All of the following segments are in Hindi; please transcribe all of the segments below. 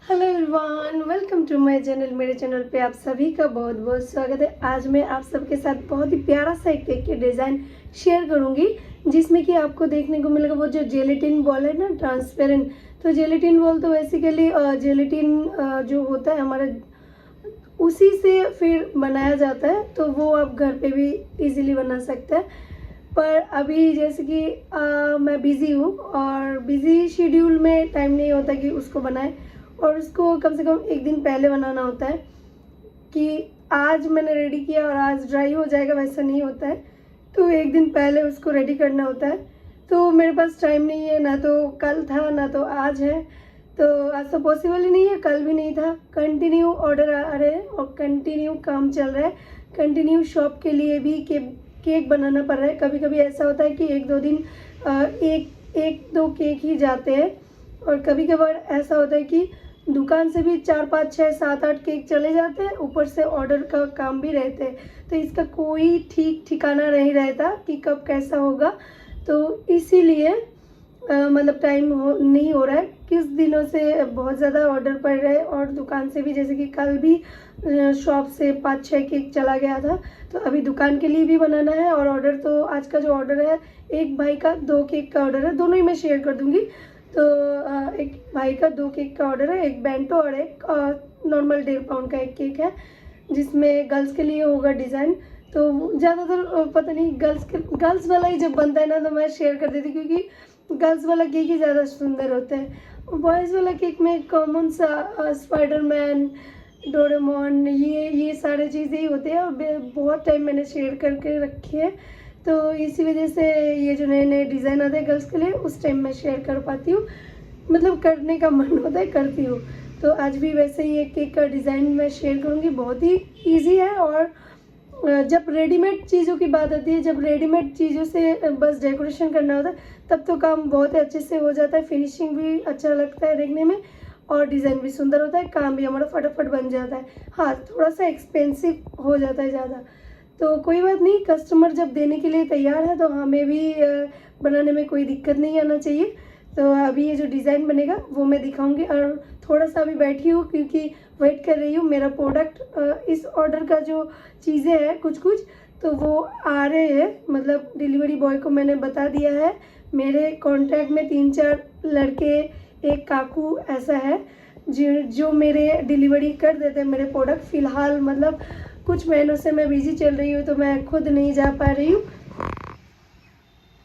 Hello everyone, welcome to my channel. मेरे चैनल पे आप सभी का बहुत बहुत स्वागत है। आज मैं आप सबके साथ बहुत ही प्यारा सा एक केक के डिज़ाइन शेयर करूंगी, जिसमें कि आपको देखने को मिलेगा वो जो जेलेटिन बॉल है ना, ट्रांसपेरेंट। तो जेलेटिन बॉल तो बेसिकली जेलेटिन जो होता है हमारा, उसी से फिर बनाया जाता है। तो वो आप घर पे भी इजीली बना सकते हैं। पर अभी जैसे कि मैं बिज़ी हूँ और बिज़ी शेड्यूल में टाइम नहीं होता कि उसको बनाए, और उसको कम से कम एक दिन पहले बनाना होता है कि आज मैंने रेडी किया और आज ड्राई हो जाएगा, वैसा नहीं होता है। तो एक दिन पहले उसको रेडी करना होता है। तो मेरे पास टाइम नहीं है, ना तो कल था ना तो आज है। तो आज तो पॉसिबल ही नहीं है, कल भी नहीं था। कंटिन्यू ऑर्डर आ रहे हैं और कंटिन्यू काम चल रहा है। कंटिन्यू शॉप के लिए भी केक बनाना पड़ रहा है। कभी कभी ऐसा होता है कि एक दो दिन एक दो केक ही जाते हैं, और कभी कभार ऐसा होता है कि दुकान से भी 4 5 6 7 8 केक चले जाते हैं, ऊपर से ऑर्डर का काम भी रहते हैं। तो इसका कोई ठीक ठिकाना नहीं रहता कि कब कैसा होगा। तो इसीलिए मतलब टाइम नहीं हो रहा है। किस दिनों से बहुत ज़्यादा ऑर्डर पड़ रहे हैं, और दुकान से भी जैसे कि कल भी शॉप से 5 6 केक चला गया था। तो अभी दुकान के लिए भी बनाना है, और ऑर्डर तो आज का जो ऑर्डर है, एक भाई का 2 केक का ऑर्डर है, दोनों ही मैं शेयर कर दूंगी। तो एक भाई का 2 केक का ऑर्डर है, एक बेंटो और एक नॉर्मल 1.5 पाउंड का एक केक है, जिसमें गर्ल्स के लिए होगा डिज़ाइन। तो ज़्यादातर पता नहीं गर्ल्स वाला ही जब बनता है ना, तो मैं शेयर कर देती, क्योंकि गर्ल्स वाला केक ही ज़्यादा सुंदर होता है। बॉयज़ वाला केक में कॉमन सा स्पाइडरमैन, डोरेमोन, ये सारे चीज़ें ही होते हैं, और बहुत टाइम मैंने शेयर करके रखी है। तो इसी वजह से ये जो नए नए डिज़ाइन आते हैं गर्ल्स के लिए, उस टाइम मैं शेयर कर पाती हूँ, मतलब करने का मन होता है करती हूँ। तो आज भी वैसे ही एक केक का डिज़ाइन मैं शेयर करूँगी। बहुत ही ईजी है, और जब रेडीमेड चीज़ों की बात आती है, जब रेडीमेड चीज़ों से बस डेकोरेशन करना होता है, तब तो काम बहुत ही अच्छे से हो जाता है। फिनिशिंग भी अच्छा लगता है देखने में, और डिज़ाइन भी सुंदर होता है, काम भी हमारा फटाफट बन जाता है। हाँ, थोड़ा सा एक्सपेंसिव हो जाता है ज़्यादा, तो कोई बात नहीं। कस्टमर जब देने के लिए तैयार है, तो हमें भी बनाने में कोई दिक्कत नहीं आना चाहिए। तो अभी ये जो डिज़ाइन बनेगा वो मैं दिखाऊंगी, और थोड़ा सा अभी बैठी हूँ क्योंकि वेट कर रही हूँ मेरा प्रोडक्ट। इस ऑर्डर का जो चीज़ें हैं कुछ कुछ, तो वो आ रहे हैं। मतलब डिलीवरी बॉय को मैंने बता दिया है। मेरे कॉन्टैक्ट में 3 4 लड़के, एक काकू ऐसा है जो मेरे डिलीवरी कर देते हैं मेरे प्रोडक्ट। फ़िलहाल मतलब कुछ महीनों से मैं बिज़ी चल रही हूँ, तो मैं खुद नहीं जा पा रही हूँ।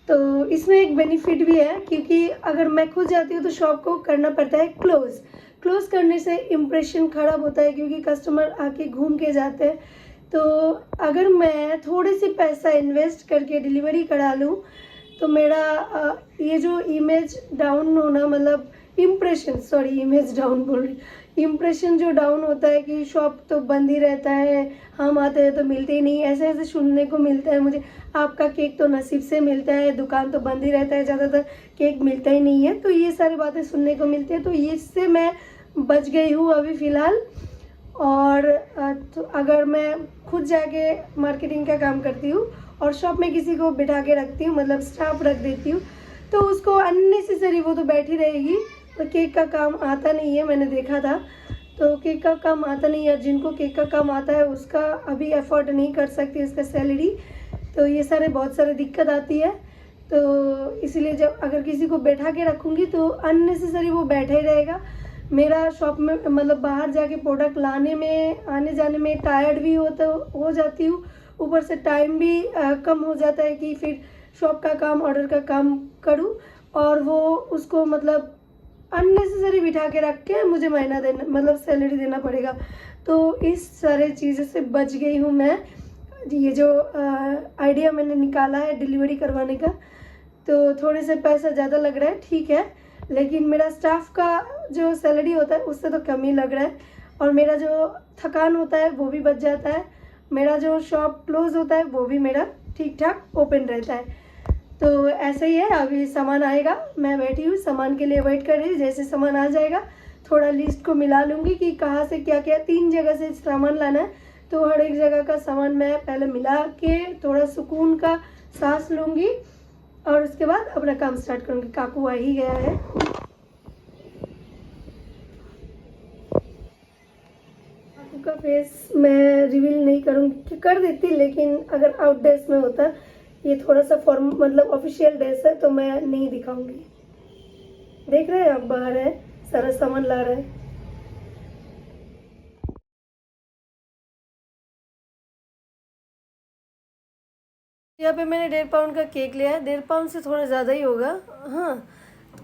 तो इसमें एक बेनिफिट भी है, क्योंकि अगर मैं खुद जाती हूँ तो शॉप को करना पड़ता है क्लोज़ करने से इम्प्रेशन ख़राब होता है, क्योंकि कस्टमर आके घूम के जाते हैं। तो अगर मैं थोड़े से पैसा इन्वेस्ट करके डिलीवरी करा लूँ, तो मेरा ये जो इमेज डाउन होना, मतलब इमेज डाउन बोल रही, इम्प्रेशन जो डाउन होता है कि शॉप तो बंद ही रहता है, हम आते हैं तो मिलते ही नहीं, ऐसे ऐसे सुनने को मिलता है मुझे। आपका केक तो नसीब से मिलता है, दुकान तो बंद ही रहता है, ज़्यादातर केक मिलता ही नहीं है। तो ये सारी बातें सुनने को मिलती है, तो इससे मैं बच गई हूँ अभी फ़िलहाल। और तो अगर मैं खुद जाके मार्केटिंग का काम करती हूँ और शॉप में किसी को बिठा के रखती हूँ, मतलब स्टाफ रख देती हूँ, तो उसको अननेसेसरी वो तो बैठी रहेगी, तो केक का काम आता नहीं है। मैंने देखा था, तो केक का काम आता नहीं है। जिनको केक का काम आता है उसका अभी अफोर्ड नहीं कर सकती इसका सैलरी, तो ये बहुत सारे दिक्कत आती है। तो इसीलिए जब अगर किसी को बैठा के रखूँगी, तो अननेसेसरी वो बैठा ही रहेगा। मेरा शॉप में मतलब बाहर जाके प्रोडक्ट लाने में, आने जाने में टायर्ड भी हो जाती हूँ, ऊपर से टाइम भी कम हो जाता है कि फिर शॉप का काम, ऑर्डर का काम करूँ, और वो उसको मतलब अननेसेसरी बिठा के रख के मुझे महीना देना, मतलब सैलरी देना पड़ेगा। तो इस सारे चीज़ों से बच गई हूँ मैं। ये जो आइडिया मैंने निकाला है डिलीवरी करवाने का, तो थोड़े से पैसा ज़्यादा लग रहा है, ठीक है, लेकिन मेरा स्टाफ का जो सैलरी होता है उससे तो कम ही लग रहा है, और मेरा जो थकान होता है वो भी बच जाता है। मेरा जो शॉप क्लोज होता है वो भी मेरा ठीक ठाक ओपन रहता है। तो ऐसे ही है। अभी सामान आएगा, मैं बैठी हूँ सामान के लिए वेट कर रही हूँ। जैसे सामान आ जाएगा, थोड़ा लिस्ट को मिला लूँगी कि कहाँ से क्या क्या, 3 जगह से सामान लाना है, तो हर एक जगह का सामान मैं पहले मिला के थोड़ा सुकून का सांस लूँगी, और उसके बाद अपना काम स्टार्ट करूँगी। काकू आ ही गया है। का फेस मैं रिवील नहीं करूँगी, कर देती, लेकिन अगर आउट डेज में होता, ये थोड़ा सा फॉर्म मतलब ऑफिशियल ड्रेस है तो मैं नहीं दिखाऊंगी। देख रहे हैं आप, बाहर है, सारा सामान ला रहा है। यहाँ पे मैंने 1.5 पाउंड का केक लिया है, 1.5 पाउंड से थोड़ा ज़्यादा ही होगा। हाँ,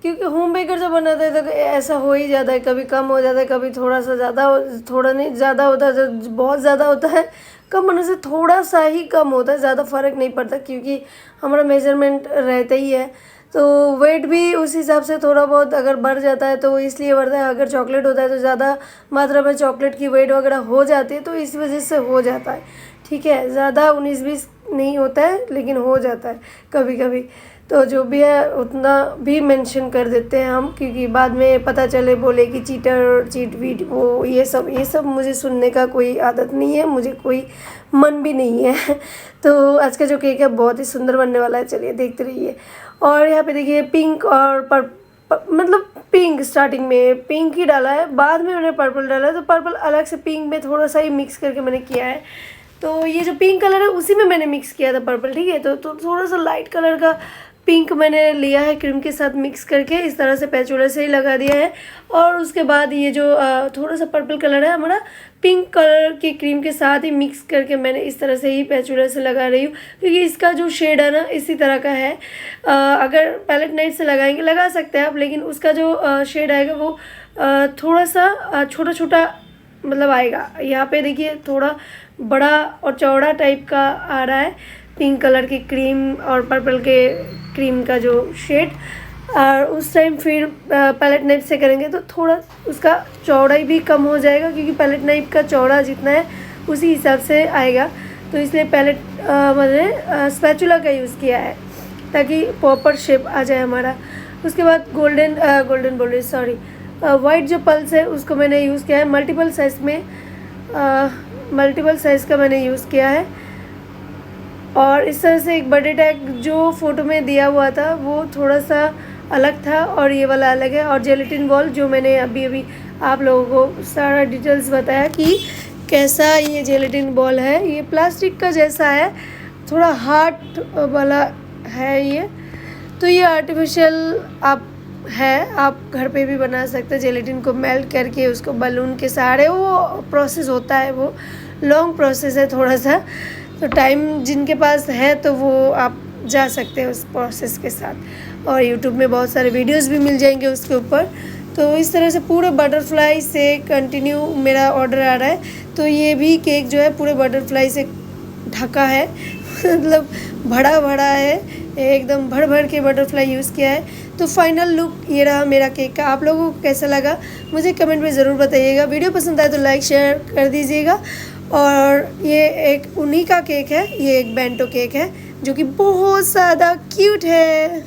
क्योंकि होम बेकर जब बनाता है तो ऐसा हो ही जाता है, कभी कम हो जाता है, कभी थोड़ा सा ज़्यादा, थोड़ा नहीं ज़्यादा होता है, जब बहुत ज़्यादा होता है, कम होने से थोड़ा सा ही कम होता है, ज़्यादा फ़र्क नहीं पड़ता, क्योंकि हमारा मेजरमेंट रहता ही है। तो वेट भी उस हिसाब से थोड़ा बहुत अगर बढ़ जाता है तो इसलिए बढ़ता है। अगर चॉकलेट होता है तो ज़्यादा मात्रा में चॉकलेट की वेट वगैरह हो जाती है, तो इस वजह से हो जाता है। ठीक है, ज़्यादा 19-20 नहीं होता है, लेकिन हो जाता है कभी कभी। तो जो भी है उतना भी मेंशन कर देते हैं हम, क्योंकि बाद में पता चले बोले कि चीटर, चीट वीट, वो ये सब मुझे सुनने का कोई आदत नहीं है, मुझे कोई मन भी नहीं है। तो आज का जो केक है बहुत ही सुंदर बनने वाला है, चलिए देखते रहिए। और यहाँ पे देखिए पिंक और मतलब पिंक, स्टार्टिंग में पिंक ही डाला है, बाद में मैंने पर्पल डाला है, तो पर्पल अलग से पिंक में थोड़ा सा ही मिक्स करके मैंने किया है। तो ये जो पिंक कलर है उसी में मैंने मिक्स किया था पर्पल, ठीक है। तो थोड़ा सा लाइट कलर का पिंक मैंने लिया है, क्रीम के साथ मिक्स करके इस तरह से पैचूला से ही लगा दिया है। और उसके बाद ये जो थोड़ा सा पर्पल कलर है हमारा, पिंक कलर की क्रीम के साथ ही मिक्स करके मैंने इस तरह से ही पैचूला से लगा रही हूँ, क्योंकि इसका जो शेड है ना इसी तरह का है। अगर पैलेट नाइफ से लगाएंगे, लगा सकते हैं आप, लेकिन उसका जो शेड आएगा वो थोड़ा सा छोटा छोटा मतलब आएगा। यहाँ पे देखिए थोड़ा बड़ा और चौड़ा टाइप का आ रहा है पिंक कलर की क्रीम और पर्पल के क्रीम का जो शेड। और उस टाइम फिर पैलेट नाइफ से करेंगे तो थोड़ा उसका चौड़ाई भी कम हो जाएगा, क्योंकि पैलेट नाइफ का चौड़ा जितना है उसी हिसाब से आएगा। तो इसलिए पैलेट मैंने स्पैचुला का यूज़ किया है ताकि प्रॉपर शेप आ जाए हमारा। उसके बाद गोल्डन बोल रही, सॉरी, वाइट जो पल्स है उसको मैंने यूज़ किया है मल्टीपल साइज़ में, मल्टीपल साइज़ का मैंने यूज़ किया है। और इस तरह से एक बर्थडे टैग जो फ़ोटो में दिया हुआ था वो थोड़ा सा अलग था और ये वाला अलग है। और जेलेटिन बॉल जो मैंने अभी आप लोगों को सारा डिटेल्स बताया कि कैसा ये जेलेटिन बॉल है, ये प्लास्टिक का जैसा है, थोड़ा हार्ट वाला है ये। तो ये आर्टिफिशियल आप घर पे भी बना सकते हैं। जेलेटिन को मेल्ट करके उसको बलून के सहारे, वो प्रोसेस होता है, वो लॉन्ग प्रोसेस है थोड़ा सा, तो टाइम जिनके पास है तो वो आप जा सकते हैं उस प्रोसेस के साथ। और यूट्यूब में बहुत सारे वीडियोस भी मिल जाएंगे उसके ऊपर। तो इस तरह से पूरे बटरफ्लाई से कंटिन्यू मेरा ऑर्डर आ रहा है। तो ये भी केक जो है पूरे बटरफ्लाई से ढका है मतलब भरा है, एकदम भर के बटरफ्लाई यूज़ किया है। तो फाइनल लुक ये रहा मेरा केक का। आप लोगों को कैसा लगा मुझे कमेंट में ज़रूर बताइएगा। वीडियो पसंद आए तो लाइक शेयर कर दीजिएगा। और ये एक उन्हीं का केक है, ये एक बेंटो केक है जो कि बहुत ज़्यादा क्यूट है।